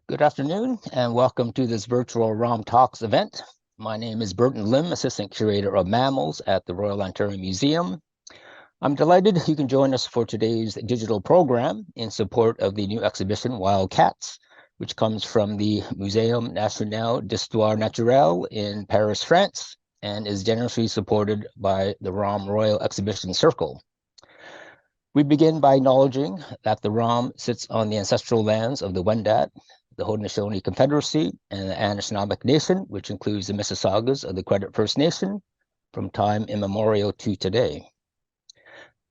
Good afternoon and welcome to this virtual ROM Talks event. My name is Burton Lim, Assistant Curator of Mammals at the Royal Ontario Museum. I'm delighted you can join us for today's digital program in support of the new exhibition Wild Cats, which comes from the Muséum National d'Histoire Naturelle in Paris, France, and is generously supported by the ROM Royal Exhibition Circle. We begin by acknowledging that the ROM sits on the ancestral lands of the Wendat, the Haudenosaunee Confederacy, and the Anishinaabeg Nation, which includes the Mississaugas of the Credit First Nation, from time immemorial to today.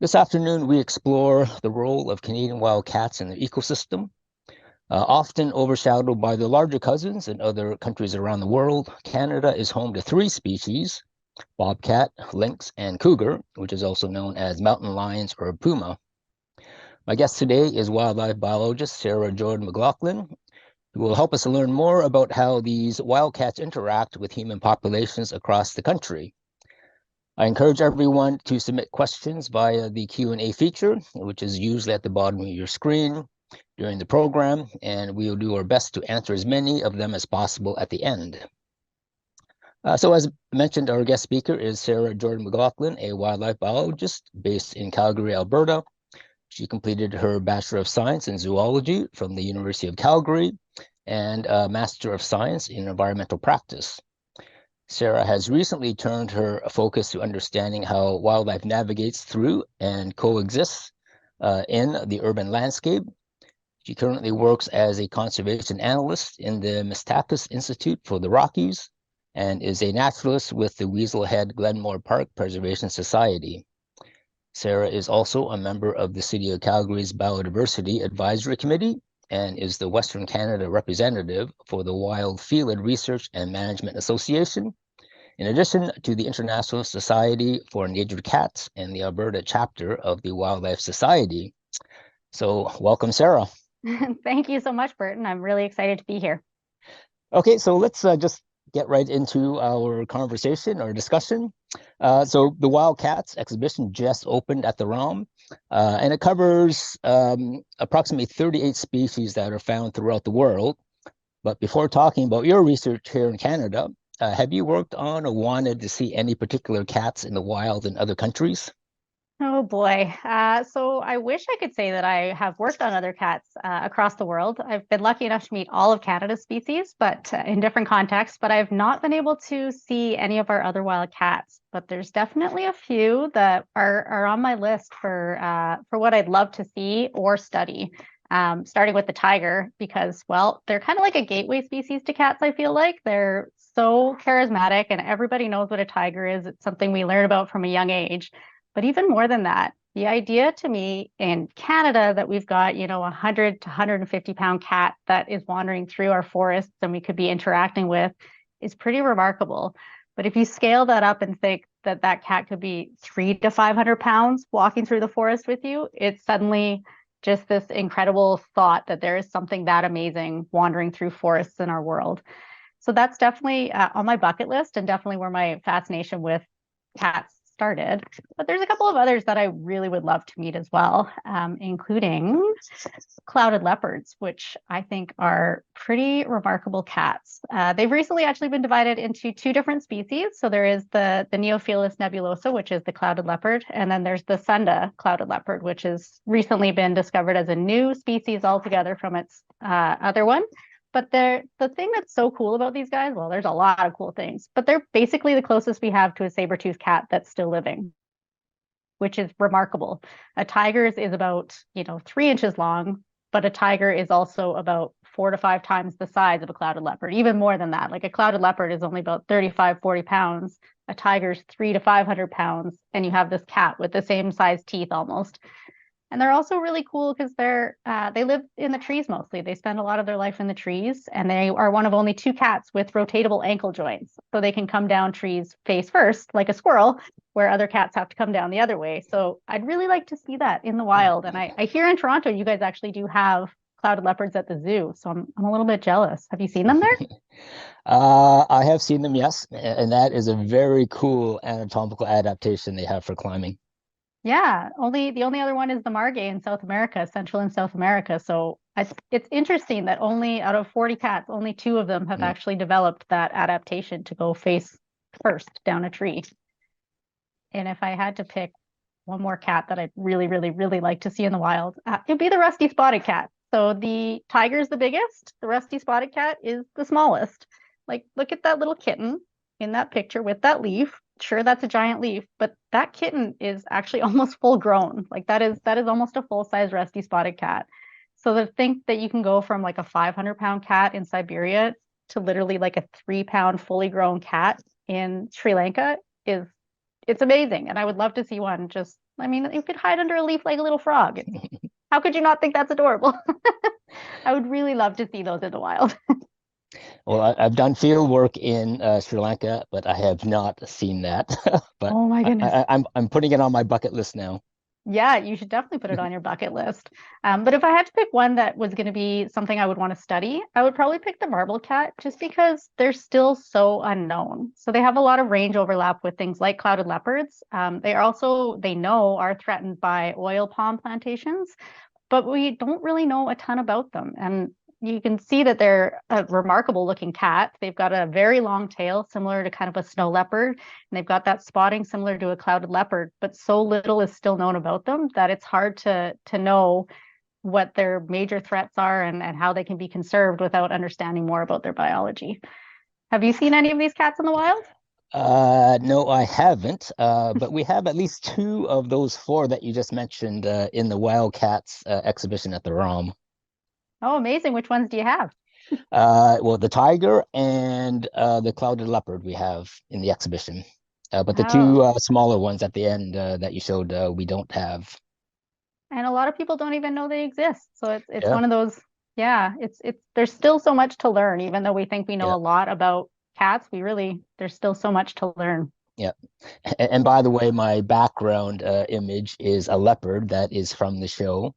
This afternoon, we explore the role of Canadian wild cats in the ecosystem. Often overshadowed by their larger cousins in other countries around the world, Canada is home to 3 species: Bobcat, Lynx, and Cougar, which is also known as mountain lions or puma. My guest today is wildlife biologist Sara Jordan-McLachlan, who will help us learn more about how these wildcats interact with human populations across the country. I encourage everyone to submit questions via the Q&A feature, which is usually at the bottom of your screen during the program, and we will do our best to answer as many of them as possible at the end. So as mentioned, our guest speaker is Sara Jordan-McLachlan, a wildlife biologist based in Calgary, Alberta. She completed her Bachelor of Science in Zoology from the University of Calgary and a Master of Science in Environmental Practice. Sara has recently turned her focus to understanding how wildlife navigates through and coexists in the urban landscape. She currently works as a conservation analyst in the Mistakis Institute for the Rockies and is a naturalist with the Weaselhead Glenmore Park Preservation Society. Sara is also a member of the City of Calgary's Biodiversity Advisory Committee and is the Western Canada representative for the Wild Field Research and Management Association, in addition to the International Society for Endangered Cats and the Alberta chapter of the Wildlife Society. So welcome, Sara. Thank you so much, Burton. I'm really excited to be here. Okay, so let's just get right into our conversation or discussion. So the Wild Cats exhibition just opened at the ROM, and it covers approximately 38 species that are found throughout the world. But before talking about your research here in Canada, have you worked on or wanted to see any particular cats in the wild in other countries? Oh boy. So I wish I could say that I have worked on other cats across the world. I've been lucky enough to meet all of Canada's species, but in different contexts, but I've not been able to see any of our other wild cats. But there's definitely a few that are on my list for what I'd love to see or study. Starting with the tiger, because, well, they're kind of like a gateway species to cats, I feel like. They're so charismatic and everybody knows what a tiger is. It's something we learn about from a young age. But even more than that, the idea to me in Canada that we've got, 100 to 150 pound cat that is wandering through our forests and we could be interacting with is pretty remarkable. But if you scale that up and think that that cat could be 300 to 500 pounds walking through the forest with you, it's suddenly just this incredible thought that there is something that amazing wandering through forests in our world. So that's definitely on my bucket list and definitely where my fascination with cats started. But there's a couple of others that I really would love to meet as well, including clouded leopards, which I think are pretty remarkable cats. They've recently actually been divided into 2 different species. So there is the Neophyllus nebulosa, which is the clouded leopard, and then there's the Sunda clouded leopard, which has recently been discovered as a new species altogether from its other one. But the thing that's so cool about these guys, well, there's a lot of cool things, but they're basically the closest we have to a saber-toothed cat that's still living, which is remarkable. A tiger's is about, 3 inches long, but a tiger is also about 4 to 5 times the size of a clouded leopard, even more than that. Like a clouded leopard is only about 35, 40 pounds. A tiger's 300 to 500 pounds, and you have this cat with the same size teeth almost. And they're also really cool because they live in the trees mostly. They spend a lot of their life in the trees, and they are one of only 2 cats with rotatable ankle joints. So they can come down trees face first, like a squirrel, where other cats have to come down the other way. So I'd really like to see that in the wild. And I hear in Toronto, you guys actually do have clouded leopards at the zoo. So I'm a little bit jealous. Have you seen them there? I have seen them, yes. And that is a very cool anatomical adaptation they have for climbing. Yeah, the only other one is the margay in South America, Central and South America. So It's interesting that only out of 40 cats, only 2 of them have Mm. actually developed that adaptation to go face first down a tree. And if I had to pick one more cat that I'd really, really, really like to see in the wild, it'd be the rusty spotted cat. So the tiger's the biggest, the rusty spotted cat is the smallest. Like, look at that little kitten in that picture with that leaf. Sure, that's a giant leaf, but that kitten is actually almost full grown. Like that is almost a full-size rusty spotted cat. So to think that you can go from like a 500-pound cat in Siberia to literally like a 3-pound fully grown cat in Sri Lanka is it's amazing. And I would love to see one just, I mean, you could hide under a leaf like a little frog. How could you not think that's adorable? I would really love to see those in the wild. Well, I've done field work in Sri Lanka, but I have not seen that. But Oh my goodness. I'm putting it on my bucket list now. Yeah, you should definitely put it on your bucket list. But if I had to pick one that was going to be something I would want to study, I would probably pick the marble cat just because they're still so unknown. So they have a lot of range overlap with things like clouded leopards. They are also, they know, are threatened by oil palm plantations, but we don't really know a ton about them. And you can see that they're a remarkable looking cat. They've got a very long tail, similar to kind of a snow leopard, and they've got that spotting similar to a clouded leopard, but so little is still known about them that it's hard to know what their major threats are and how they can be conserved without understanding more about their biology. Have you seen any of these cats in the wild? No, I haven't. But we have at least 2 of those 4 that you just mentioned in the Wildcats exhibition at the ROM. Oh, amazing. Which ones do you have? Well, the tiger and the clouded leopard we have in the exhibition. But the Oh, 2 smaller ones at the end that you showed, we don't have. and a lot of people don't even know they exist. So it's Yeah, one of those, yeah, it's there's still so much to learn, even though we think we know yeah, a lot about cats, there's still so much to learn. yeah. And by the way, my background image is a leopard that is from the show.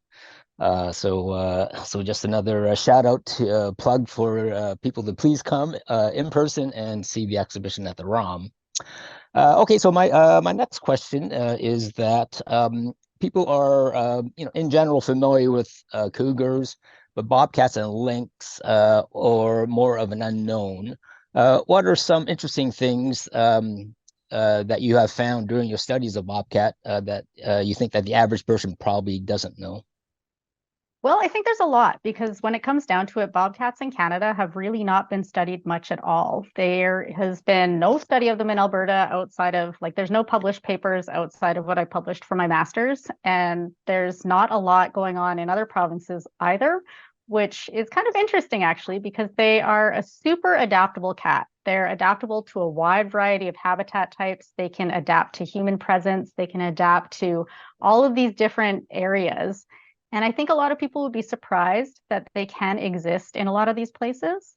So just another shout out to plug for people to please come in person and see the exhibition at the ROM. Okay, so my next question is that people are in general familiar with cougars, but bobcats and lynx or more of an unknown. What are some interesting things that you have found during your studies of bobcat that you think that the average person probably doesn't know? Well, I think there's a lot because when it comes down to it, bobcats in Canada have really not been studied much at all. There has been no study of them in Alberta outside of like there's no published papers outside of what I published for my master's, and there's not a lot going on in other provinces either, which is kind of interesting actually because they are a super adaptable cat. They're adaptable to a wide variety of habitat types. They can adapt to human presence. They can adapt to all of these different areas. And I think a lot of people would be surprised that they can exist in a lot of these places.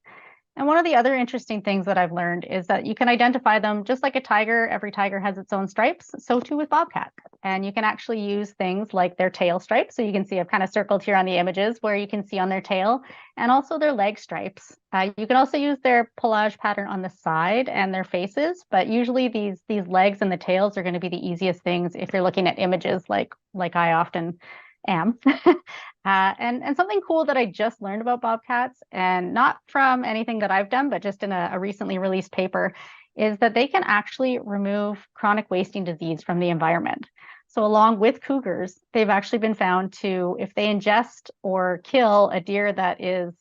And one of the other interesting things that I've learned is that you can identify them just like a tiger. Every tiger has its own stripes. So too with bobcat. And you can actually use things like their tail stripes. So you can see I've kind of circled here on the images where you can see on their tail and also their leg stripes. You can also use their pelage pattern on the side and their faces, but usually these legs and the tails are going to be the easiest things if you're looking at images like I often am. And something cool that I just learned about bobcats, and not from anything that I've done, but just in a recently released paper, is that they can actually remove chronic wasting disease from the environment. So along with cougars, they've actually been found to, if they ingest or kill a deer that is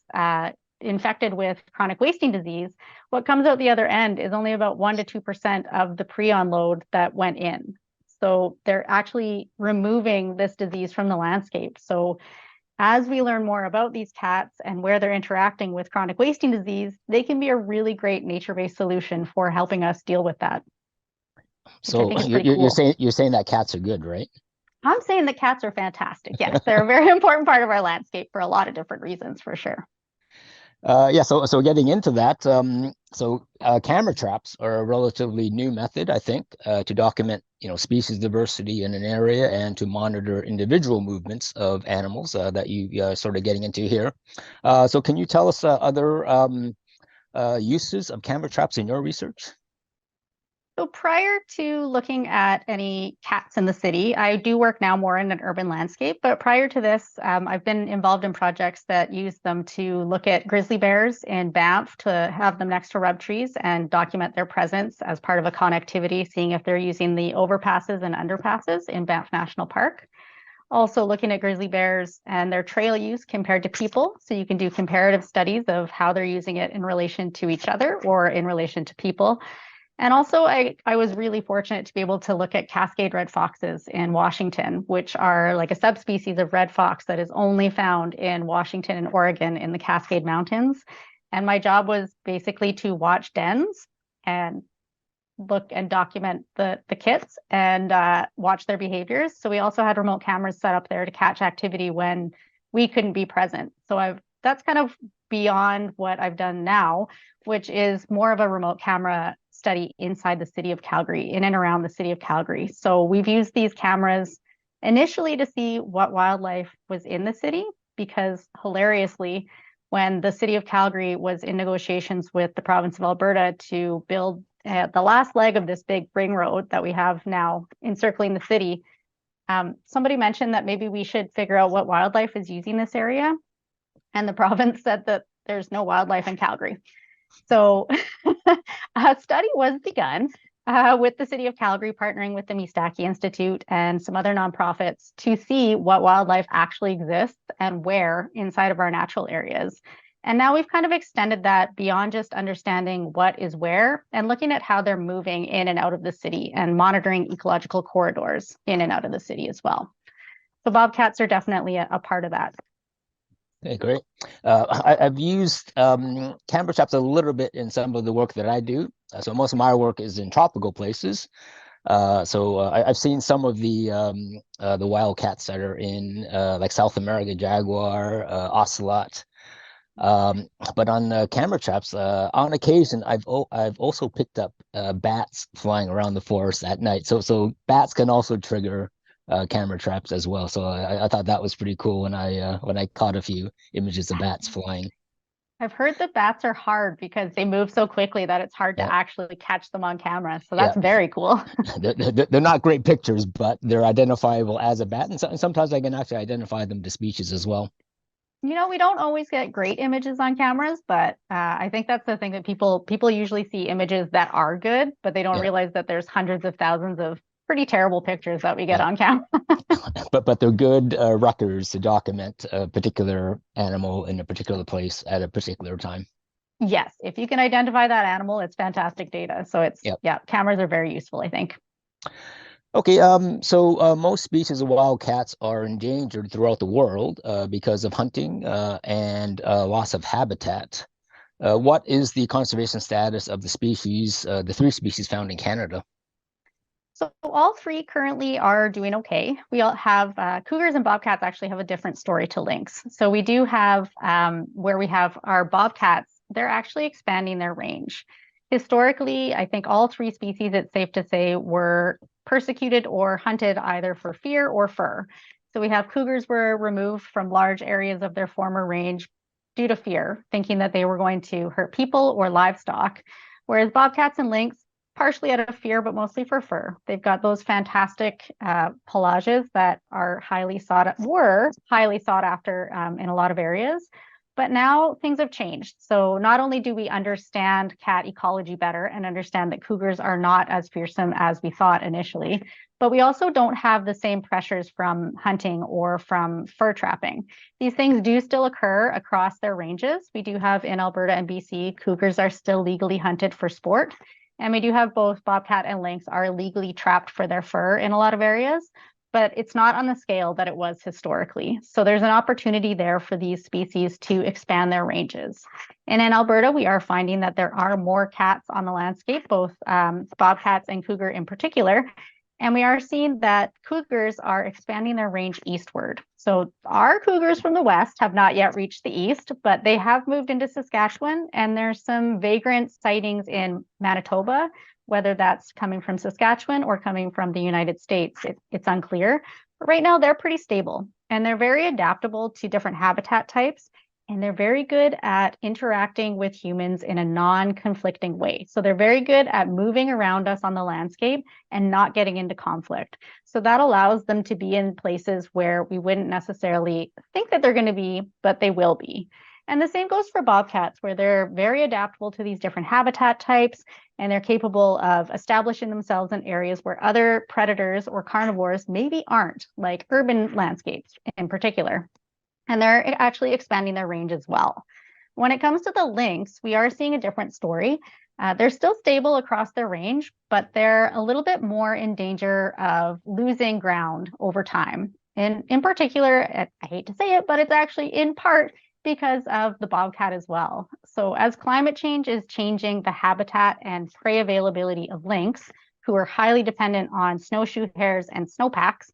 infected with chronic wasting disease, what comes out the other end is only about 1 to 2% of the prion load that went in. So they're actually removing this disease from the landscape. So as we learn more about these cats and where they're interacting with chronic wasting disease, they can be a really great nature-based solution for helping us deal with that, which I So think is you're pretty you're you're cool. saying you're saying that cats are good, right? I'm saying that cats are fantastic. Yes, they're a very important part of our landscape for a lot of different reasons, for sure. Yeah, so getting into that, camera traps are a relatively new method, I think, to document, species diversity in an area and to monitor individual movements of animals that you sort of getting into here. So can you tell us other uses of camera traps in your research? So prior to looking at any cats in the city, I do work now more in an urban landscape. But prior to this, I've been involved in projects that use them to look at grizzly bears in Banff, to have them next to rub trees and document their presence as part of a connectivity, seeing if they're using the overpasses and underpasses in Banff National Park. Also looking at grizzly bears and their trail use compared to people. So you can do comparative studies of how they're using it in relation to each other or in relation to people. And also, I was really fortunate to be able to look at Cascade red foxes in Washington, which are like a subspecies of red fox that is only found in Washington and Oregon in the Cascade Mountains. And my job was basically to watch dens and look and document the kits and watch their behaviors. So we also had remote cameras set up there to catch activity when we couldn't be present. So that's kind of beyond what I've done now, which is more of a remote camera study inside the city of Calgary, in and around the city of Calgary. So we've used these cameras initially to see what wildlife was in the city, because hilariously, when the city of Calgary was in negotiations with the province of Alberta to build the last leg of this big ring road that we have now encircling the city, somebody mentioned that maybe we should figure out what wildlife is using this area. And the province said that there's no wildlife in Calgary. So a study was begun with the city of Calgary partnering with the Mistaki Institute and some other nonprofits to see what wildlife actually exists and where inside of our natural areas. And now we've kind of extended that beyond just understanding what is where and looking at how they're moving in and out of the city and monitoring ecological corridors in and out of the city as well. So bobcats are definitely a part of that. Okay, great. I've used camera traps a little bit in some of the work that I do. So most of my work is in tropical places. I've seen some of the wildcats that are in like South America, jaguar, ocelot. But on camera traps, on occasion, I've also picked up bats flying around the forest at night. So bats can also trigger camera traps as well. So I thought that was pretty cool when I caught a few images of bats flying. I've heard that bats are hard because they move so quickly that it's hard to actually catch them on camera. So that's very cool. They're not great pictures, but they're identifiable as a bat. And sometimes I can actually identify them to species as well. You know, we don't always get great images on cameras, but I think that's the thing that people usually see images that are good, but they don't realize that there's hundreds of thousands of pretty terrible pictures that we get on camera. but they're good records to document a particular animal in a particular place at a particular time. Yes, if you can identify that animal, it's fantastic data. So it's cameras are very useful, I think. Okay, most species of wildcats are endangered throughout the world because of hunting and loss of habitat. What is the conservation status of the species, the 3 species found in Canada? So all 3 currently are doing okay. We all have cougars and bobcats actually have a different story to lynx. So we do have where we have our bobcats, they're actually expanding their range. Historically, I think all 3 species, it's safe to say, were persecuted or hunted either for fear or fur. So we have cougars were removed from large areas of their former range due to fear, thinking that they were going to hurt people or livestock, whereas bobcats and lynx, partially out of fear, but mostly for fur. They've got those fantastic pelages that are highly sought after in a lot of areas. But now things have changed. So not only do we understand cat ecology better and understand that cougars are not as fearsome as we thought initially, but we also don't have the same pressures from hunting or from fur trapping. These things do still occur across their ranges. We do have in Alberta and BC, cougars are still legally hunted for sport. And we do have both bobcat and lynx are legally trapped for their fur in a lot of areas, but it's not on the scale that it was historically. So there's an opportunity there for these species to expand their ranges. And in Alberta, we are finding that there are more cats on the landscape, both bobcats and cougar in particular. And we are seeing that cougars are expanding their range eastward. So our cougars from the west have not yet reached the east, but they have moved into Saskatchewan, and there's some vagrant sightings in Manitoba, whether that's coming from Saskatchewan or coming from the United States. It's unclear. But right now, they're pretty stable, and they're very adaptable to different habitat types. and they're very good at interacting with humans in a non-conflicting way. So they're very good at moving around us on the landscape and not getting into conflict. So that allows them to be in places where we wouldn't necessarily think that they're going to be, but they will be. And the same goes for bobcats, where they're very adaptable to these different habitat types, and they're capable of establishing themselves in areas where other predators or carnivores maybe aren't, like urban landscapes in particular. And they're actually expanding their range as well. When it comes to the lynx, we are seeing a different story. They're still stable across their range, but they're a little bit more in danger of losing ground over time. And in particular, I hate to say it, but it's actually in part because of the bobcat as well. So as climate change is changing the habitat and prey availability of lynx, who are highly dependent on snowshoe hares and snowpacks,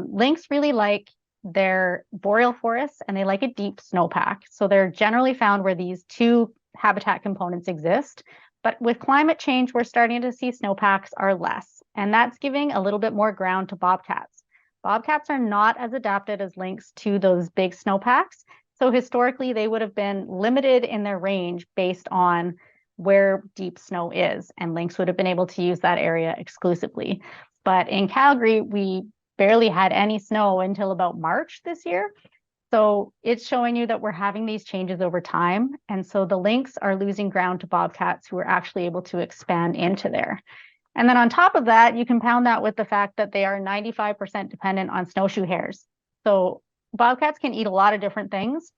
lynx really like their boreal forests and they like a deep snowpack. So they're generally found where these two habitat components exist. But with climate change, we're starting to see snowpacks are less, and that's giving a little bit more ground to bobcats. Bobcats are not as adapted as lynx to those big snowpacks. So historically, they would have been limited in their range based on where deep snow is, and lynx would have been able to use that area exclusively. But in Calgary, we barely had any snow until about March this year. So it's showing you that we're having these changes over time. And so the lynx are losing ground to bobcats who are actually able to expand into there. And then on top of that, you compound that with the fact that they are 95% dependent on snowshoe hares. So bobcats can eat a lot of different things.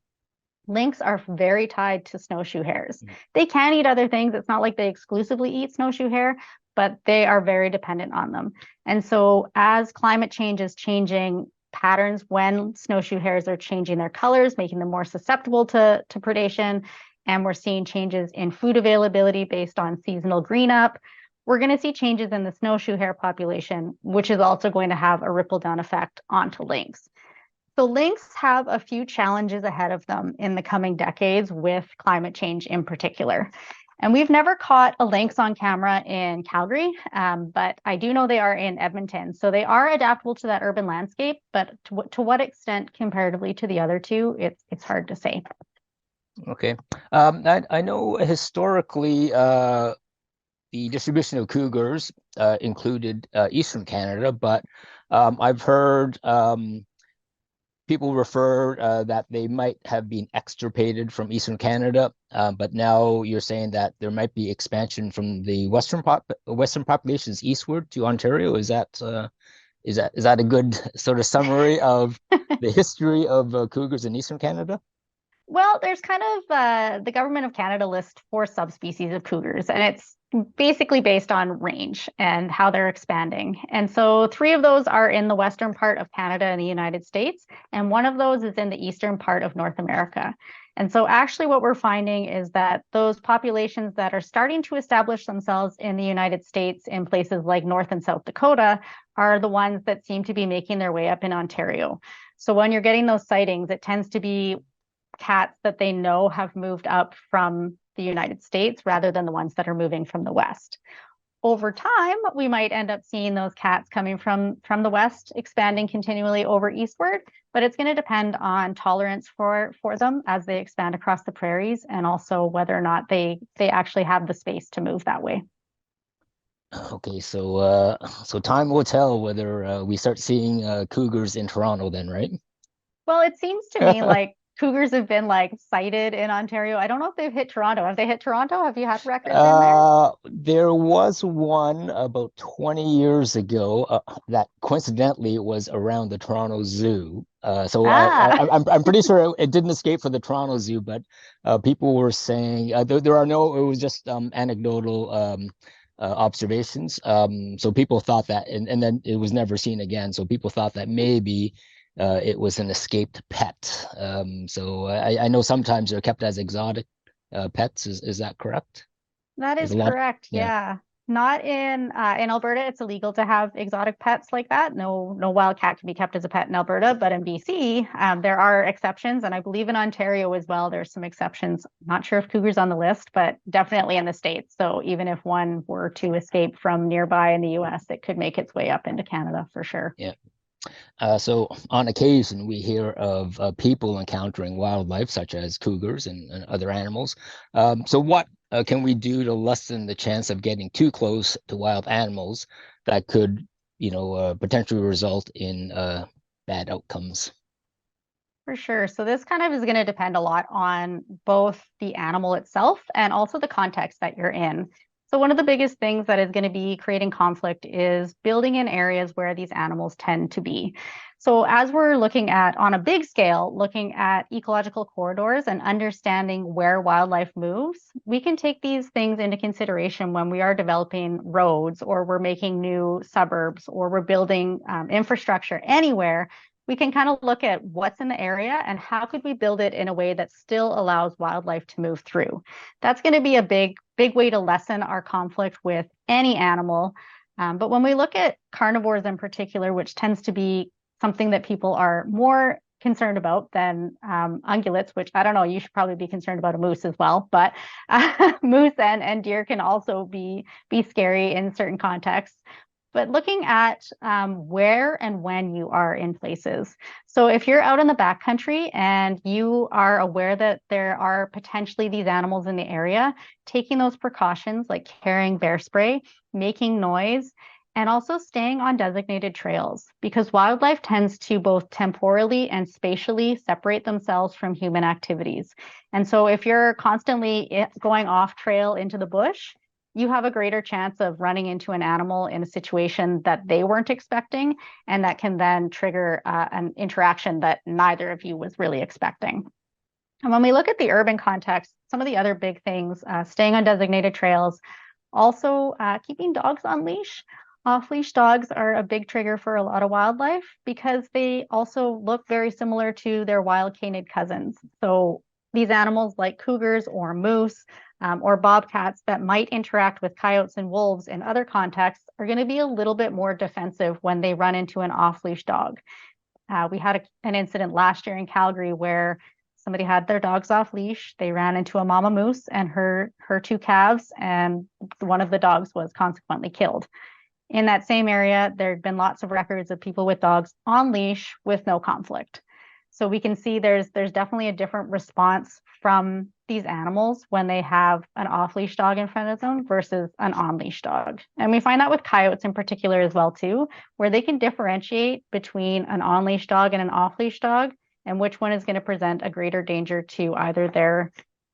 Lynx are very tied to snowshoe hares. They can eat other things. It's not like they exclusively eat snowshoe hare, but they are very dependent on them. And so as climate change is changing patterns when snowshoe hares are changing their colors, making them more susceptible to predation, and we're seeing changes in food availability based on seasonal green up, we're going to see changes in the snowshoe hare population, which is also going to have a ripple down effect onto lynx. So lynx have a few challenges ahead of them in the coming decades with climate change in particular. And we've never caught a lynx on camera in Calgary, but I do know they are in Edmonton. So they are adaptable to that urban landscape, but to what extent comparatively to the other two, it's hard to say. Okay. I know historically the distribution of cougars included Eastern Canada, but I've heard people refer that they might have been extirpated from Eastern Canada, but now you're saying that there might be expansion from the Western populations eastward to Ontario. Is that a good sort of summary of the history of cougars in Eastern Canada? Well, there's kind of the Government of Canada lists 4 subspecies of cougars, and it's basically based on range and how they're expanding. And so 3 of those are in the western part of Canada and the United States, and 1 of those is in the eastern part of North America. And so actually what we're finding is that those populations that are starting to establish themselves in the United States in places like North and South Dakota are the ones that seem to be making their way up in Ontario. So when you're getting those sightings, it tends to be cats that they know have moved up from the United States rather than the ones that are moving from the West. Over time, we might end up seeing those cats coming from the West, expanding continually over eastward, but it's going to depend on tolerance for them as they expand across the prairies, and also whether or not they actually have the space to move that way. Okay, so time will tell whether we start seeing cougars in Toronto then, right? Well, it seems to me like cougars have been like sighted in Ontario. I don't know if they've hit Toronto. Have they hit Toronto? Have you had records in there? There was one about 20 years ago that coincidentally was around the Toronto Zoo. So I'm pretty sure it didn't escape for the Toronto Zoo, but people were saying there are no. It was just anecdotal observations. So people thought that, and then it was never seen again. So people thought that maybe it was an escaped pet. So I know sometimes they're kept as exotic pets. Is that correct? That is correct. Yeah. Not in Alberta, it's illegal to have exotic pets like that. No wild cat can be kept as a pet in Alberta, but in BC, there are exceptions, and I believe in Ontario as well, there's some exceptions. Not sure if cougar's on the list, but definitely in the States. So even if one were to escape from nearby in the US, it could make its way up into Canada for sure. Yeah. So on occasion, we hear of people encountering wildlife, such as cougars and other animals. So what can we do to lessen the chance of getting too close to wild animals that could, potentially result in bad outcomes? For sure. So this kind of is going to depend a lot on both the animal itself and also the context that you're in. So one of the biggest things that is going to be creating conflict is building in areas where these animals tend to be. So as we're looking at on a big scale, looking at ecological corridors and understanding where wildlife moves, we can take these things into consideration when we are developing roads or we're making new suburbs or we're building infrastructure anywhere. We can kind of look at what's in the area and how could we build it in a way that still allows wildlife to move through. That's going to be a big way to lessen our conflict with any animal. But when we look at carnivores in particular, which tends to be something that people are more concerned about than ungulates, which I don't know, you should probably be concerned about a moose as well, but moose and deer can also be scary in certain contexts. But looking at where and when you are in places. So if you're out in the backcountry and you are aware that there are potentially these animals in the area, taking those precautions like carrying bear spray, making noise, and also staying on designated trails because wildlife tends to both temporally and spatially separate themselves from human activities. And so if you're constantly going off trail into the bush, you have a greater chance of running into an animal in a situation that they weren't expecting, and that can then trigger an interaction that neither of you was really expecting. And when we look at the urban context, some of the other big things, staying on designated trails, also keeping dogs on leash. Off-leash dogs are a big trigger for a lot of wildlife because they also look very similar to their wild canid cousins. So these animals like cougars or moose or bobcats that might interact with coyotes and wolves in other contexts are going to be a little bit more defensive when they run into an off-leash dog. We had an incident last year in Calgary where somebody had their dogs off leash. They ran into a mama moose and her two calves, and one of the dogs was consequently killed. In that same area, there had been lots of records of people with dogs on leash with no conflict. So we can see there's definitely a different response from these animals when they have an off-leash dog in front of them versus an on-leash dog. And we find that with coyotes in particular as well too, where they can differentiate between an on-leash dog and an off-leash dog and which one is going to present a greater danger to either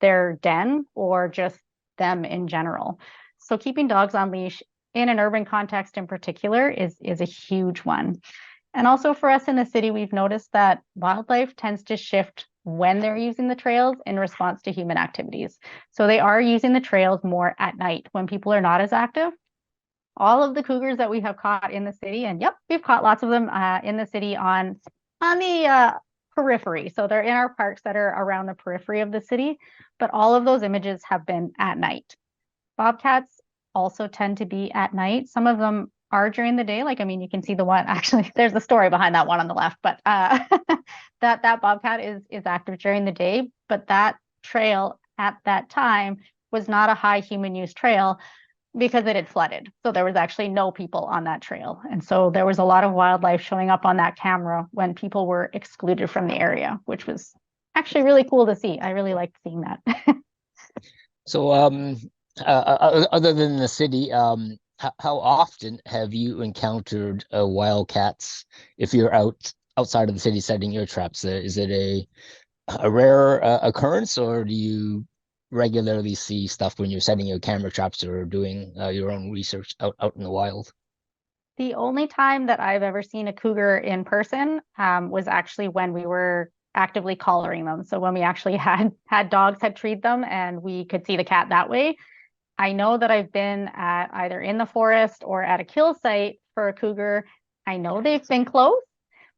their den or just them in general. So keeping dogs on leash in an urban context in particular is a huge one. And also for us in the city, we've noticed that wildlife tends to shift when they're using the trails in response to human activities. So they are using the trails more at night when people are not as active. All of the cougars that we have caught in the city, and yep, we've caught lots of them in the city on the periphery. So they're in our parks that are around the periphery of the city, but all of those images have been at night. Bobcats also tend to be at night. Some of them are during the day. Like, I mean, you can see the one, actually, there's a story behind that one on the left, but that bobcat is active during the day, but that trail at that time was not a high human use trail because it had flooded. So there was actually no people on that trail. And so there was a lot of wildlife showing up on that camera when people were excluded from the area, which was actually really cool to see. I really liked seeing that. So, other than the city, how often have you encountered wildcats if you're outside of the city setting your traps? Is it a rare occurrence, or do you regularly see stuff when you're setting your camera traps or doing your own research out in the wild? The only time that I've ever seen a cougar in person was actually when we were actively collaring them. So when we actually had dogs had treed them and we could see the cat that way. I know that I've been at either in the forest or at a kill site for a cougar. I know they've been close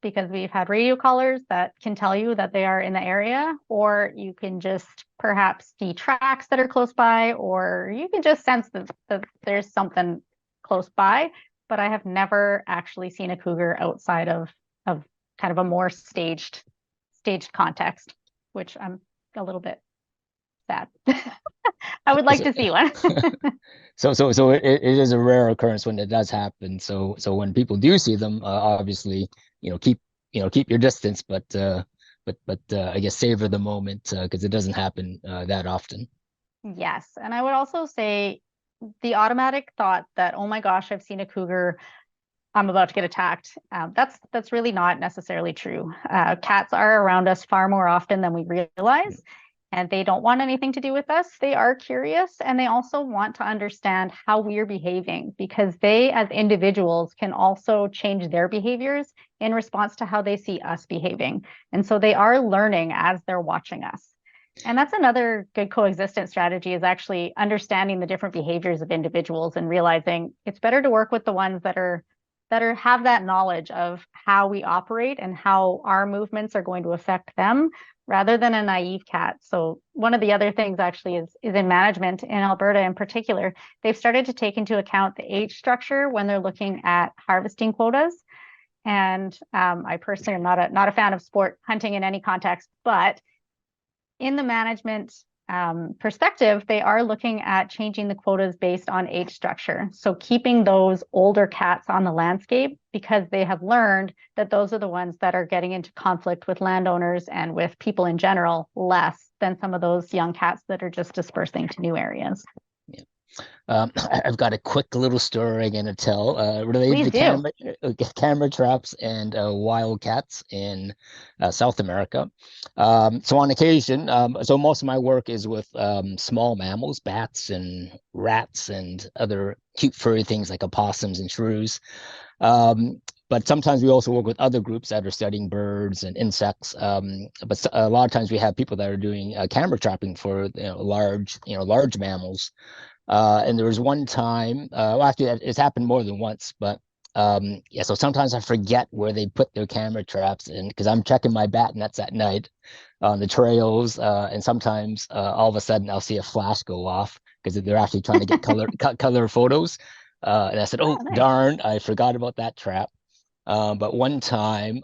because we've had radio callers that can tell you that they are in the area, or you can just perhaps see tracks that are close by, or you can just sense that there's something close by. But I have never actually seen a cougar outside of kind of a more staged context, which I'm a little bit sad. I would like to see one. So it is a rare occurrence when it does happen. So when people do see them, obviously, keep your distance, but I guess savor the moment because it doesn't happen that often. Yes. And I would also say the automatic thought that, oh my gosh, I've seen a cougar, I'm about to get attacked. That's really not necessarily true. Cats are around us far more often than we realize, and they don't want anything to do with us. They are curious, and they also want to understand how we're behaving because they, as individuals, can also change their behaviors in response to how they see us behaving. And so they are learning as they're watching us. And that's another good coexistence strategy is actually understanding the different behaviors of individuals and realizing it's better to work with the ones that have that knowledge of how we operate and how our movements are going to affect them rather than a naive cat. So one of the other things actually is in management in Alberta in particular, they've started to take into account the age structure when they're looking at harvesting quotas. And I personally am not a fan of sport hunting in any context, but in the management perspective, they are looking at changing the quotas based on age structure. So keeping those older cats on the landscape because they have learned that those are the ones that are getting into conflict with landowners and with people in general less than some of those young cats that are just dispersing to new areas. Yeah. I've got a quick little story I'm going to tell related to camera traps and wild cats in South America. So on occasion, so most of my work is with small mammals, bats and rats and other cute furry things like opossums and shrews. But sometimes we also work with other groups that are studying birds and insects. But a lot of times we have people that are doing camera trapping for large mammals. And there was one time, well, actually, it's happened more than once, but yeah, so sometimes I forget where they put their camera traps in because I'm checking my bat nets at night on the trails, and sometimes all of a sudden I'll see a flash go off because they're actually trying to get color photos. And I said, oh, nice. darn, I forgot about that trap. But one time,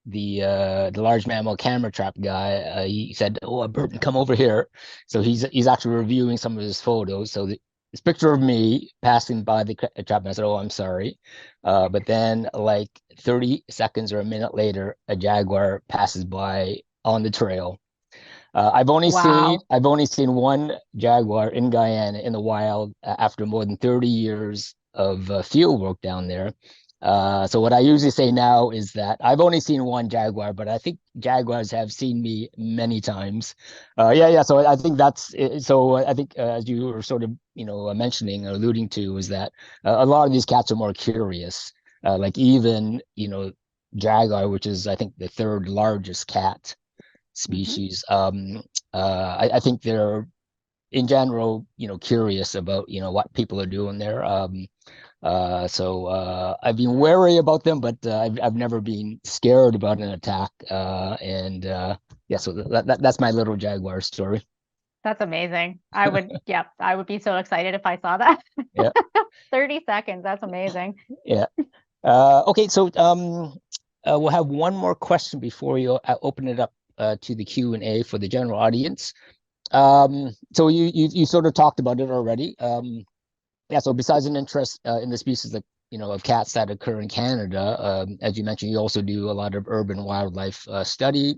the large mammal camera trap guy, he said, "Oh, Burton, come over here." So he's actually reviewing some of his photos. So this picture of me passing by the trap, and I said, "Oh, I'm sorry," but then like 30 seconds or a minute later, a jaguar passes by on the trail. I've only Wow. seen one jaguar in Guyana in the wild after more than 30 years of field work down there. So what I usually say now is that I've only seen one jaguar, but I think jaguars have seen me many times. Yeah. So I think that's it. So I think as you were sort of mentioning or alluding to is that a lot of these cats are more curious. Like even jaguar, which is I think the third largest cat species. I think they're in general, curious about, what people are doing there. So I've been wary about them, but I've never been scared about an attack. And yeah, so that's my little jaguar story. That's amazing. I would be so excited if I saw that. Yeah, 30 seconds. That's amazing. yeah. Okay, so we'll have one more question before you open it up to the Q&A for the general audience. So you sort of talked about it already. Yeah, so besides an interest in the species of cats that occur in Canada, as you mentioned, you also do a lot of urban wildlife study.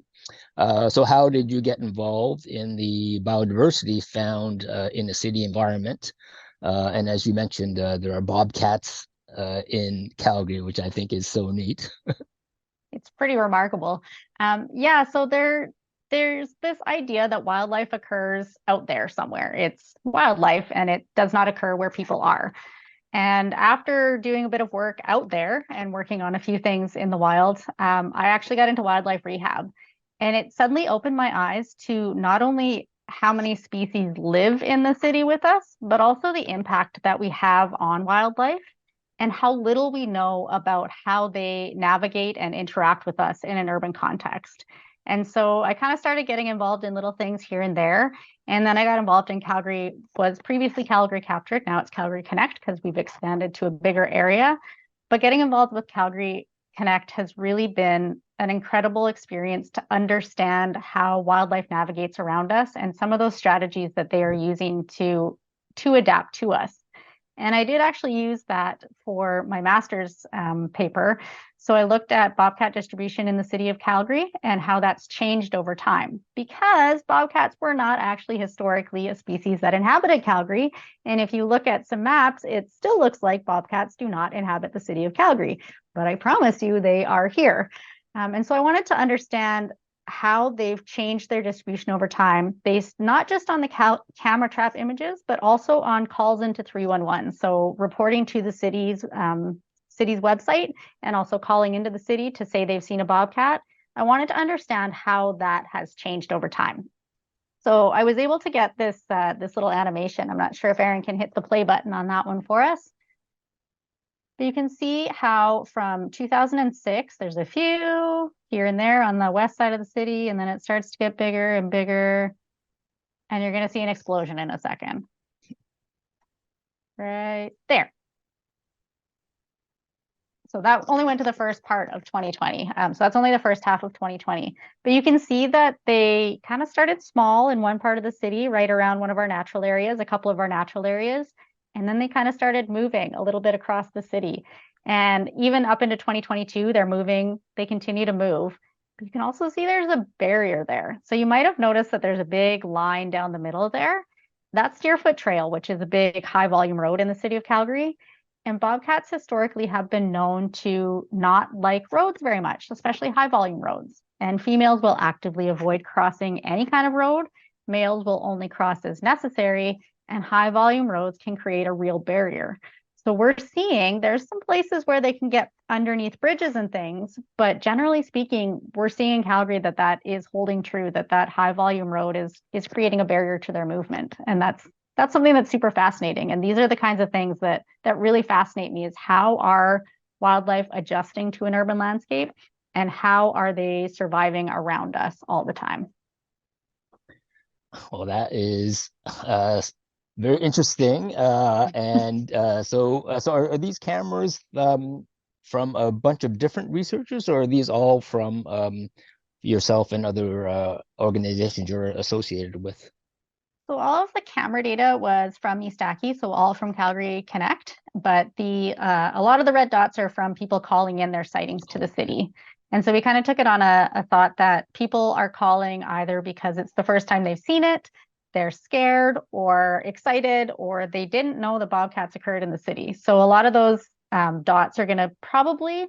So how did you get involved in the biodiversity found in the city environment? And as you mentioned, there are bobcats in Calgary, which I think is so neat. It's pretty remarkable. Yeah, so there's this idea that wildlife occurs out there somewhere. It's wildlife and it does not occur where people are. And after doing a bit of work out there and working on a few things in the wild, I actually got into wildlife rehab. And it suddenly opened my eyes to not only how many species live in the city with us, but also the impact that we have on wildlife and how little we know about how they navigate and interact with us in an urban context. And so I kind of started getting involved in little things here and there. And then I got involved in Calgary, was previously Calgary Captured. Now it's Calgary Connect because we've expanded to a bigger area. But getting involved with Calgary Connect has really been an incredible experience to understand how wildlife navigates around us and some of those strategies that they are using to adapt to us. And I did actually use that for my master's paper. So I looked at bobcat distribution in the city of Calgary and how that's changed over time, because bobcats were not actually historically a species that inhabited Calgary. And if you look at some maps, it still looks like bobcats do not inhabit the city of Calgary, but I promise you they are here. And so I wanted to understand how they've changed their distribution over time, based not just on the camera trap images, but also on calls into 311. So reporting to the city's website and also calling into the city to say they've seen a bobcat. I wanted to understand how that has changed over time. So I was able to get this little animation. I'm not sure if Aaron can hit the play button on that one for us. But you can see how from 2006, there's a few here and there on the west side of the city, and then it starts to get bigger and bigger. And you're going to see an explosion in a second. Right there. So that only went to the first part of 2020. So that's only the first half of 2020. But you can see that they kind of started small in one part of the city, right around one of our natural areas, a couple of our natural areas. And then they kind of started moving a little bit across the city. And even up into 2022, they're moving, they continue to move. But you can also see there's a barrier there. So you might have noticed that there's a big line down the middle there. That's Deerfoot Trail, which is a big high volume road in the city of Calgary. And bobcats historically have been known to not like roads very much, especially high volume roads. And females will actively avoid crossing any kind of road. Males will only cross as necessary, and high volume roads can create a real barrier. So we're seeing there's some places where they can get underneath bridges and things, but generally speaking, we're seeing in Calgary that is holding true, that high volume road is creating a barrier to their movement. And that's something that's super fascinating. And these are the kinds of things that really fascinate me, is how are wildlife adjusting to an urban landscape, and how are they surviving around us all the time? Well, that is very interesting. So are these cameras from a bunch of different researchers, or are these all from yourself and other organizations you're associated with? So all of the camera data was from Eastaki, so all from Calgary Connect, but a lot of the red dots are from people calling in their sightings to the city. And so we kind of took it on a thought that people are calling either because it's the first time they've seen it, they're scared or excited, or they didn't know the bobcats occurred in the city. So a lot of those dots are going to probably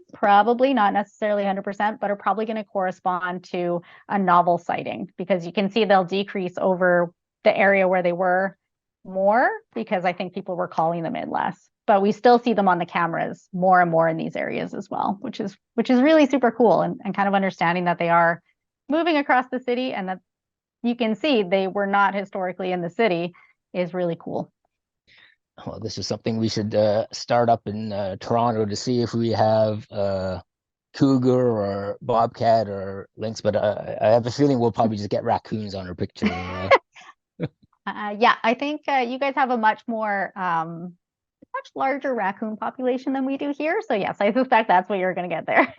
not necessarily 100%, but are probably going to correspond to a novel sighting, because you can see they'll decrease over the area where they were more, because I think people were calling them in less. But we still see them on the cameras more and more in these areas as well, which is really super cool, and kind of understanding that they are moving across the city and that you can see they were not historically in the city is really cool. Well, this is something we should start up in Toronto to see if we have cougar or bobcat or lynx, but I have a feeling we'll probably just get raccoons on our picture. Yeah, I think you guys have a much larger raccoon population than we do here. So yes, I suspect that's what you're going to get there.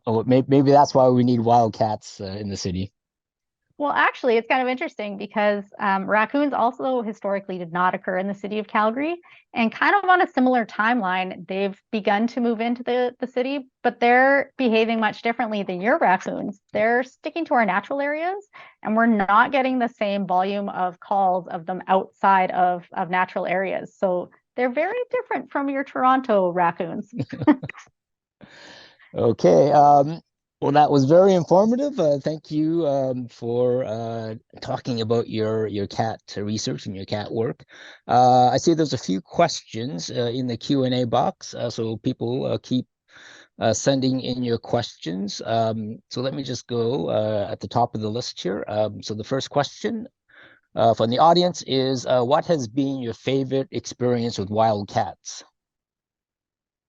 Oh, maybe that's why we need wildcats in the city. Well, actually, it's kind of interesting because raccoons also historically did not occur in the city of Calgary, and kind of on a similar timeline, they've begun to move into the city, but they're behaving much differently than your raccoons. They're sticking to our natural areas, and we're not getting the same volume of calls of them outside of natural areas. So they're very different from your Toronto raccoons. Okay. Well, that was very informative. Thank you for talking about your cat research and your cat work. I see there's a few questions in the Q&A box, so people keep sending in your questions. So let me just go at the top of the list here. So the first question from the audience is, what has been your favorite experience with wild cats?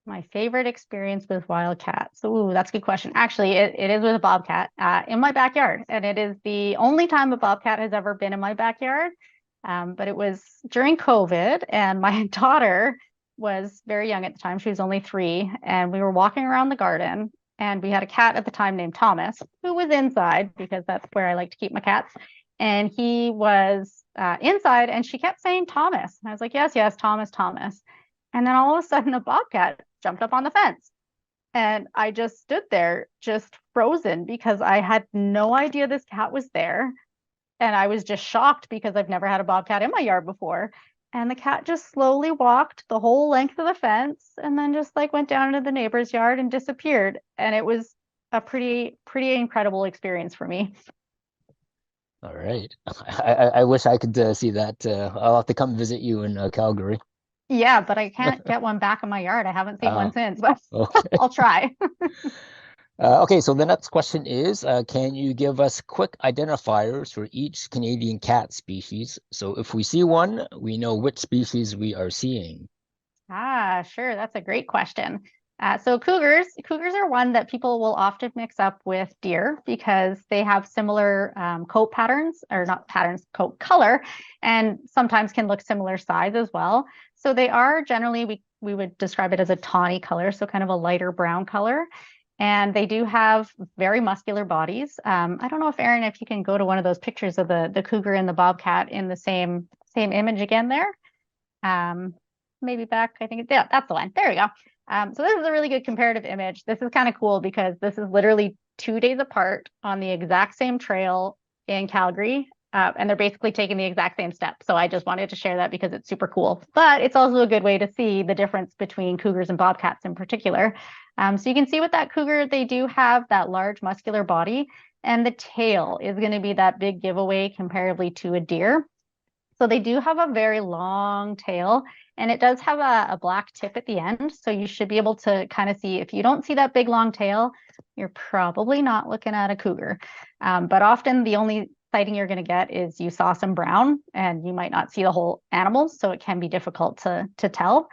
My favorite experience with wild cats. Ooh, that's a good question. Actually, it is with a bobcat in my backyard. And it is the only time a bobcat has ever been in my backyard. But it was during COVID, and my daughter was very young at the time. She was only 3. And we were walking around the garden, and we had a cat at the time named Thomas, who was inside because that's where I like to keep my cats. And he was inside, and she kept saying Thomas. And I was like, yes, yes, Thomas, Thomas. And then all of a sudden, a bobcat jumped up on the fence. And I just stood there, just frozen, because I had no idea this cat was there. And I was just shocked because I've never had a bobcat in my yard before. And the cat just slowly walked the whole length of the fence and then just like went down into the neighbor's yard and disappeared. And it was a pretty incredible experience for me. All right. I wish I could see that. I'll have to come visit you in Calgary. Yeah, but I can't get one back in my yard. I haven't seen one since, but Okay. I'll try. Okay, so the next question is, can you give us quick identifiers for each Canadian cat species? So if we see one, we know which species we are seeing. Sure. That's a great question. So cougars are one that people will often mix up with deer because they have similar coat patterns, or not patterns, coat color, and sometimes can look similar size as well. So they are generally, we would describe it as a tawny color, so kind of a lighter brown color. And they do have very muscular bodies. I don't know if Erin, if you can go to one of those pictures of the cougar and the bobcat in the same image again there. Maybe back, I think, yeah, that's the one. There we go. So this is a really good comparative image. This is kind of cool because this is literally 2 days apart on the exact same trail in Calgary. And they're basically taking the exact same steps. So I just wanted to share that because it's super cool. But it's also a good way to see the difference between cougars and bobcats in particular. So you can see with that cougar, they do have that large muscular body, and the tail is going to be that big giveaway comparatively to a deer. So they do have a very long tail, and it does have a black tip at the end. So you should be able to kind of see, if you don't see that big long tail, you're probably not looking at a cougar. But often the only sighting you're going to get is you saw some brown, and you might not see the whole animal. So it can be difficult to tell.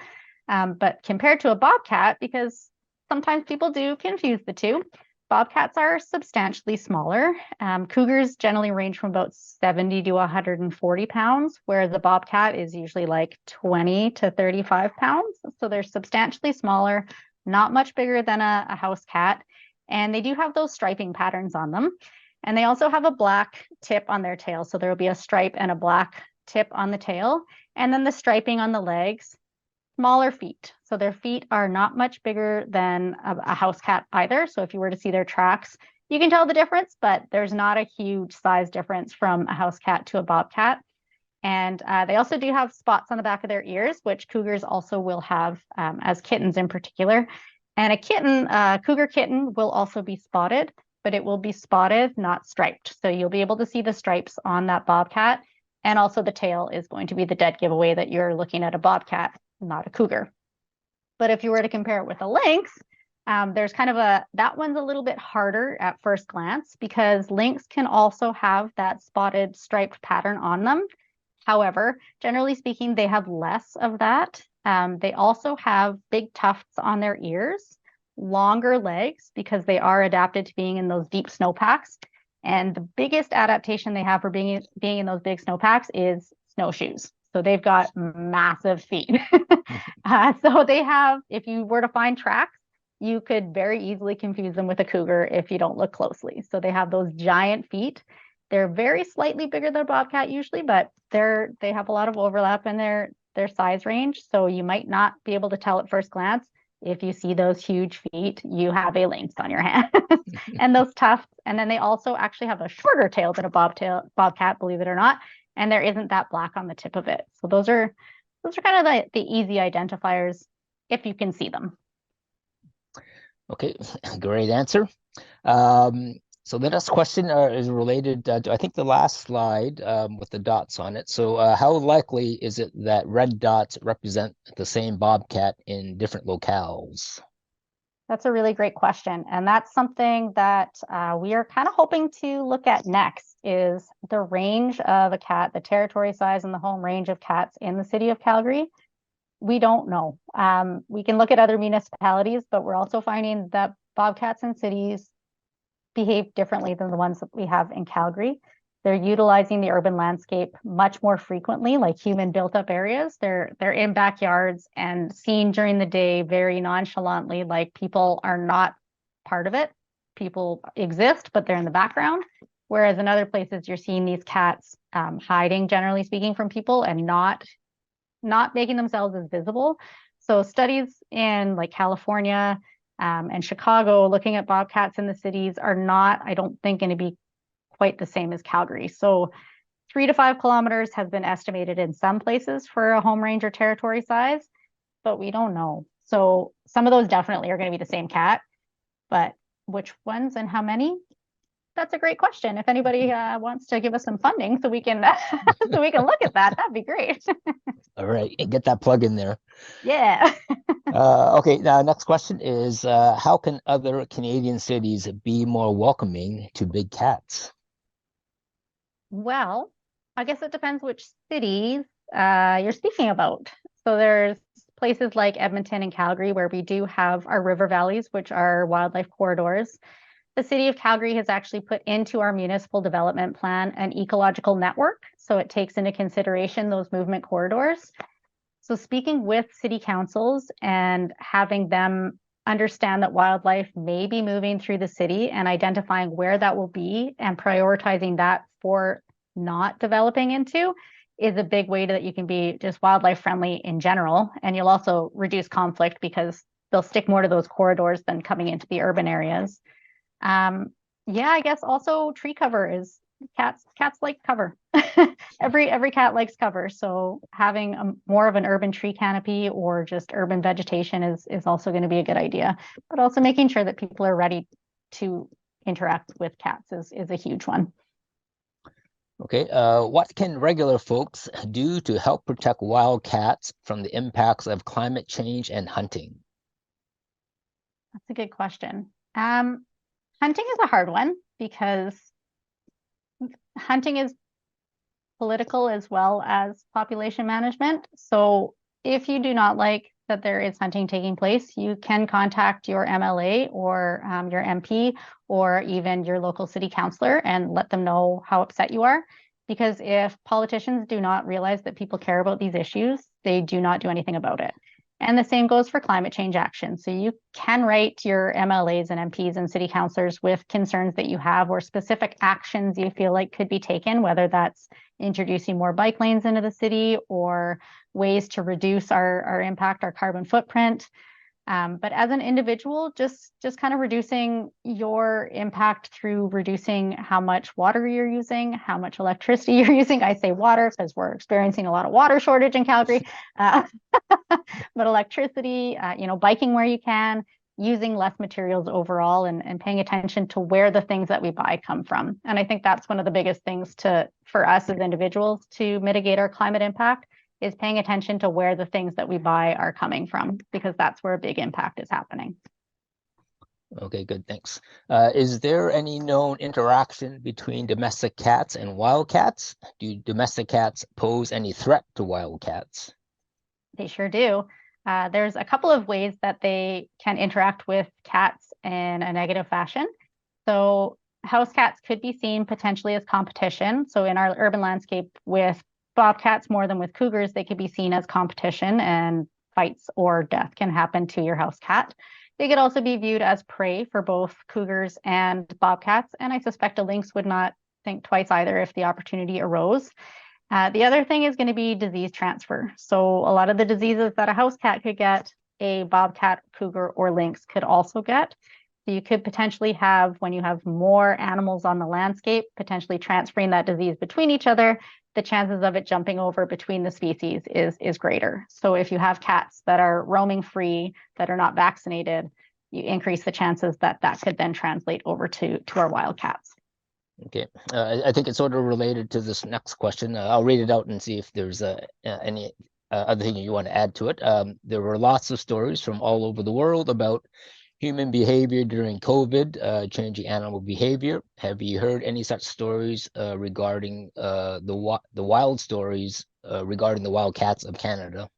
But compared to a bobcat, because sometimes people do confuse the two, bobcats are substantially smaller. Cougars generally range from about 70 to 140 pounds, whereas the bobcat is usually like 20 to 35 pounds. So they're substantially smaller, not much bigger than a house cat. And they do have those striping patterns on them. And they also have a black tip on their tail. So there will be a stripe and a black tip on the tail. And then the striping on the legs, smaller feet. So their feet are not much bigger than a house cat either. So if you were to see their tracks, you can tell the difference, but there's not a huge size difference from a house cat to a bobcat. And they also do have spots on the back of their ears, which cougars also will have as kittens in particular. And a cougar kitten will also be spotted, but it will be spotted, not striped. So you'll be able to see the stripes on that bobcat. And also the tail is going to be the dead giveaway that you're looking at a bobcat, not a cougar. But if you were to compare it with a lynx, there's kind of that one's a little bit harder at first glance because lynx can also have that spotted striped pattern on them. However, generally speaking, they have less of that. They also have big tufts on their ears, longer legs because they are adapted to being in those deep snowpacks. And the biggest adaptation they have for being in those big snowpacks is snowshoes. So they've got massive feet. So they have, if you were to find tracks, you could very easily confuse them with a cougar if you don't look closely. So they have those giant feet. They're very slightly bigger than a bobcat usually, but they have a lot of overlap in their size range. So you might not be able to tell at first glance. If you see those huge feet, you have a lynx on your hands. And those tufts. And then they also actually have a shorter tail than a bobcat, believe it or not. And there isn't that black on the tip of it. So those are kind of the easy identifiers if you can see them. Okay, great answer. So the next question is related to, I think, the last slide with the dots on it. So how likely is it that red dots represent the same bobcat in different locales? That's a really great question. And that's something that we are kind of hoping to look at next, is the range of a cat, the territory size and the home range of cats in the city of Calgary. We don't know. We can look at other municipalities, but we're also finding that bobcats in cities behave differently than the ones that we have in Calgary. They're utilizing the urban landscape much more frequently, like human built up areas. They're in backyards and seen during the day very nonchalantly, like people are not part of it. People exist, but they're in the background. Whereas in other places, you're seeing these cats hiding, generally speaking, from people and not making themselves as visible. So studies in like California and Chicago looking at bobcats in the cities are not, I don't think, going to be quite the same as Calgary. So 3 to 5 kilometers has been estimated in some places for a home range or territory size, but we don't know. So some of those definitely are going to be the same cat, but which ones and how many? That's a great question. If anybody wants to give us some funding so we can so we can look at that, that'd be great. All right, get that plug in there. Yeah. Okay, now next question is, how can other Canadian cities be more welcoming to big cats? Well, I guess it depends which cities you're speaking about. So there's places like Edmonton and Calgary where we do have our river valleys, which are wildlife corridors. The city of Calgary has actually put into our municipal development plan an ecological network. So it takes into consideration those movement corridors. So speaking with city councils and having them understand that wildlife may be moving through the city and identifying where that will be and prioritizing that for not developing into is a big way that you can be just wildlife friendly in general. And you'll also reduce conflict because they'll stick more to those corridors than coming into the urban areas. Yeah, I guess also tree cover is cats like cover. Every cat likes cover. So having more of an urban tree canopy or just urban vegetation is also going to be a good idea. But also making sure that people are ready to interact with cats is a huge one. Okay, what can regular folks do to help protect wild cats from the impacts of climate change and hunting? That's a good question. Hunting is a hard one because hunting is political as well as population management. So if you do not like that there is hunting taking place, you can contact your MLA or your MP or even your local city councillor and let them know how upset you are. Because if politicians do not realize that people care about these issues, they do not do anything about it. And the same goes for climate change action. So you can write your MLAs and MPs and city councillors with concerns that you have or specific actions you feel like could be taken, whether that's introducing more bike lanes into the city or ways to reduce our impact, our carbon footprint. But as an individual, just kind of reducing your impact through reducing how much water you're using, how much electricity you're using. I say water because we're experiencing a lot of water shortage in Calgary. But electricity, biking where you can, using less materials overall and paying attention to where the things that we buy come from. And I think that's one of the biggest things for us as individuals to mitigate our climate impact is paying attention to where the things that we buy are coming from, because that's where a big impact is happening. Okay, good, thanks. Is there any known interaction between domestic cats and wild cats? Do domestic cats pose any threat to wild cats? They sure do. There's a couple of ways that they can interact with cats in a negative fashion. So house cats could be seen potentially as competition. So in our urban landscape with bobcats more than with cougars, they could be seen as competition and fights or death can happen to your house cat. They could also be viewed as prey for both cougars and bobcats. And I suspect a lynx would not think twice either if the opportunity arose. The other thing is going to be disease transfer. So a lot of the diseases that a house cat could get, a bobcat, cougar, or lynx could also get. So you could potentially have, when you have more animals on the landscape, potentially transferring that disease between each other, the chances of it jumping over between the species is greater. So if you have cats that are roaming free, that are not vaccinated, you increase the chances that could then translate over to our wild cats. Okay, I think it's sort of related to this next question. I'll read it out and see if there's any other thing you want to add to it. There were lots of stories from all over the world about human behavior during COVID, changing animal behavior. Have you heard any such stories regarding the wild stories regarding the wild cats of Canada?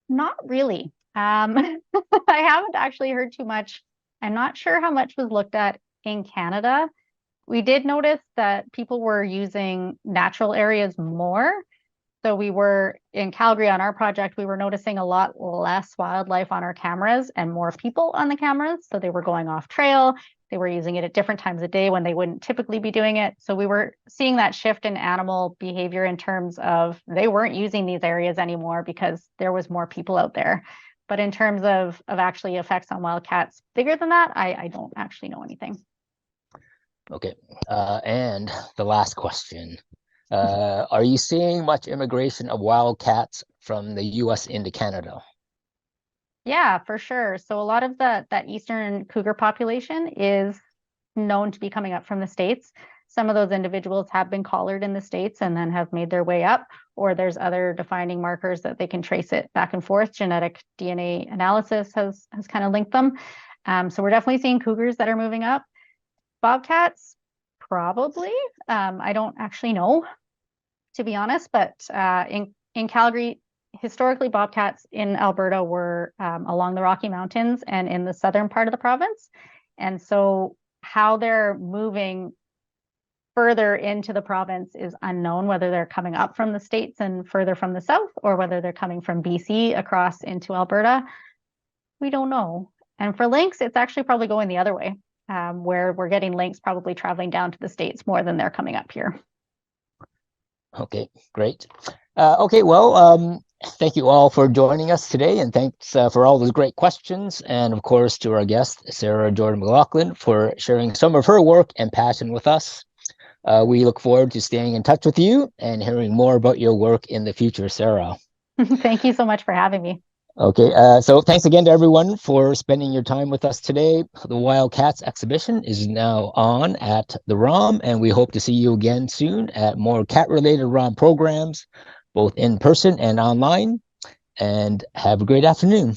Not really. I haven't actually heard too much. I'm not sure how much was looked at in Canada. We did notice that people were using natural areas more. So we were in Calgary on our project, we were noticing a lot less wildlife on our cameras and more people on the cameras. So they were going off trail. They were using it at different times of day when they wouldn't typically be doing it. So we were seeing that shift in animal behavior in terms of they weren't using these areas anymore because there was more people out there. But in terms of actually effects on wildcats bigger than that, I don't actually know anything. Okay, and the last question. Are you seeing much immigration of wildcats from the US into Canada? Yeah, for sure. So a lot of that eastern cougar population is known to be coming up from the States. Some of those individuals have been collared in the States and then have made their way up, or there's other defining markers that they can trace it back and forth. Genetic DNA analysis has kind of linked them. So we're definitely seeing cougars that are moving up. Bobcats, probably. I don't actually know, to be honest, but in Calgary, historically, bobcats in Alberta were along the Rocky Mountains and in the southern part of the province. And so how they're moving further into the province is unknown, whether they're coming up from the States and further from the south, or whether they're coming from BC across into Alberta. We don't know. And for lynx, it's actually probably going the other way, where we're getting lynx probably traveling down to the States more than they're coming up here. Okay, great. Okay, well, thank you all for joining us today, and thanks for all those great questions. And of course, to our guest, Sara Jordan-McLachlan, for sharing some of her work and passion with us. We look forward to staying in touch with you and hearing more about your work in the future, Sara. Thank you so much for having me. Okay, so thanks again to everyone for spending your time with us today. The Wildcats exhibition is now on at the ROM, and we hope to see you again soon at more cat-related ROM programs, both in person and online. And have a great afternoon.